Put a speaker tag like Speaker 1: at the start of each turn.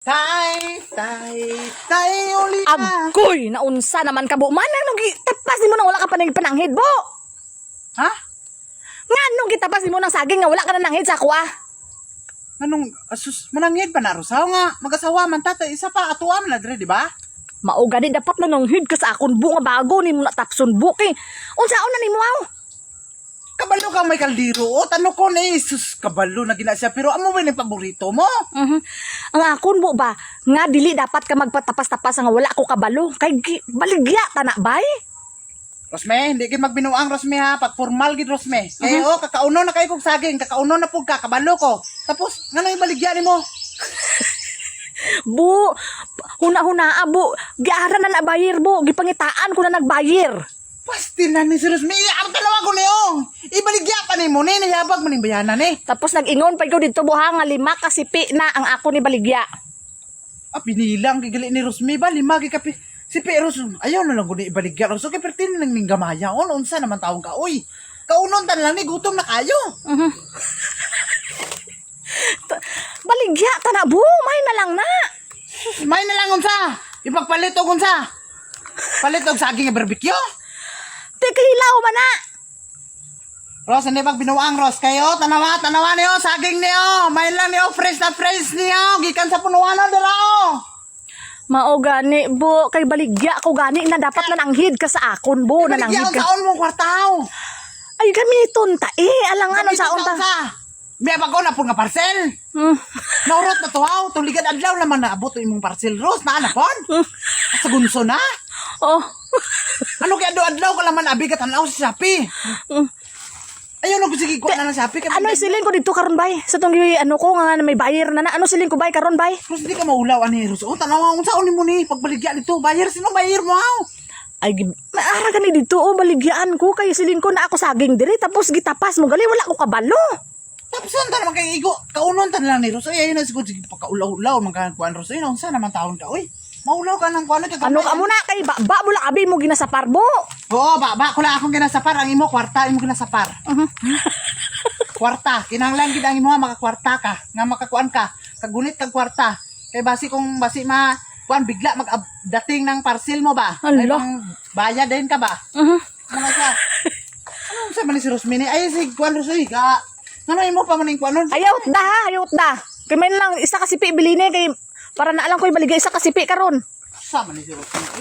Speaker 1: Tay, uli na.
Speaker 2: Agoy, naunsa naman ka, bu. Manang nung gitapas ni mo nang wala ka pa nang pananghid, bu.
Speaker 1: Ha?
Speaker 2: Nga nung gitapas ni mo ng saging nga wala ka na nanghid sa akwa.
Speaker 1: Anong, asus, manangid pa na, Rosaw nga. Mag-asawa man tatay, isa pa, atuwa man na dre, di ba?
Speaker 2: Mao gani dapat na nanghid ka sa akon, bu, nga bago ni mo natapson, bu. Kay, unsaon na ni mo, aw?
Speaker 1: Kabalo ka may kaldiro, o, tano ko na, sus, kabalo na gina siya, pero amo ba yung paborito mo?
Speaker 2: Ang akon, bu ba, nga dili dapat ka magpatapas-tapas nga wala ko kabalo. Kay, baligya, tanak bay?
Speaker 1: Rosme, hindi kayo magbinuang, Rosme, ha? Pag formal gid Rosme. Kaya, kakauno na kayo kong saging, kakauno na po ka, kabalo ko. Tapos, nga na yung baligyan mo.
Speaker 2: Bu, huna-huna, bu, giara na nabayir, bu. Gipangitaan ko na nagbayir.
Speaker 1: Pasti na ni si Rosme, ang dalawa ko niyo. Ibaligya pa ni mo, ni, nayabag mo ni bayanan, eh.
Speaker 2: Tapos nag-ingon pa ikaw dito, buha nga 5 kasipi na ang ako ni baligya.
Speaker 1: Pinilang, gigali ni Rosme, ba, 5 kapi. Si Peros, ayaw na lang ko ni ibaligya. So, kaya pertin lang ning gamaya. O, unsa naman taong ka, uy. Kaunon tan lang ni, gutom na kayo.
Speaker 2: Baligya, tana, bu, may na lang na.
Speaker 1: May na lang unsa. Ipagpalit og unsa. Palit og saging nga barbecue.
Speaker 2: Teka, hilaw man na.
Speaker 1: Ros, hindi pag binuang, Ros. Kayo, tanawa niyo, saging niyo. May lang niyo, fresh na fresh niyo. Gikan sa punuan na dala,
Speaker 2: Mao gani, bu, kay baligya ko gani na dapat nananghid ka sa akon, bu, nananghid
Speaker 1: Baligya,
Speaker 2: ka.
Speaker 1: taon mong kwartaw.
Speaker 2: Ay, gamiton ta, alangan ang saon ta.
Speaker 1: May bago na po nga parcel. Naurot na to, haw. Tuligan adlaw naman na abot imong parcel, Ros. Naanapon. Sa gunso na.
Speaker 2: Oh.
Speaker 1: Ano kaya adlaw ka naman abigat tanaw sa Shopee? Ayaw na ko sige ko na ng Shopee.
Speaker 2: Ano isilin ko dito karon bay? Sa tong ano ko nga may bayar na na. Ano silin ko bay karon bay?
Speaker 1: Ros, di ka maulaw ani, Ros. O, tanaw ang saon mo ni pagbaligya dito. Bayar, sino bayar mo, haw?
Speaker 2: Ay, maara gani dito, baligyaan ko. Kay silin ko na ako saging diri. Tapos gitapas mo, gali wala ko kabalo.
Speaker 1: Tapos saan naman kay igo? Kaunon tan lang ni Ros. Ay, ayun na siguro sige pagkaulaw-ulaw. Magkakuan, Ros. Ayun, saan naman taon ka, uy? Maulaw ka ng kuan.
Speaker 2: Ano ka muna kay ba mo lang abi mo ginasapar mo.
Speaker 1: Oo, ba, kula akong ginasapar. Ang imo, kwarta, imo ginasapar. Kwarta. Kinahanglan gid ang imo makakwarta ka. Nga makakuan ka. Kagunit kag kwarta. Kay basi kung basi kuan bigla magdating ng parcel mo ba? Ay
Speaker 2: Ala.
Speaker 1: bang bayad din ka ba? Ano sa? Ano sa man si Rosmini? Ay si kuan Rosoy ka. Ano imo pa man kuan nun?
Speaker 2: Ayot da, ayot da. Kay may lang isa ka sipi bilini kay para na alam ko ibaligay isa ka sipi karon.
Speaker 1: Sa man si Rosmini?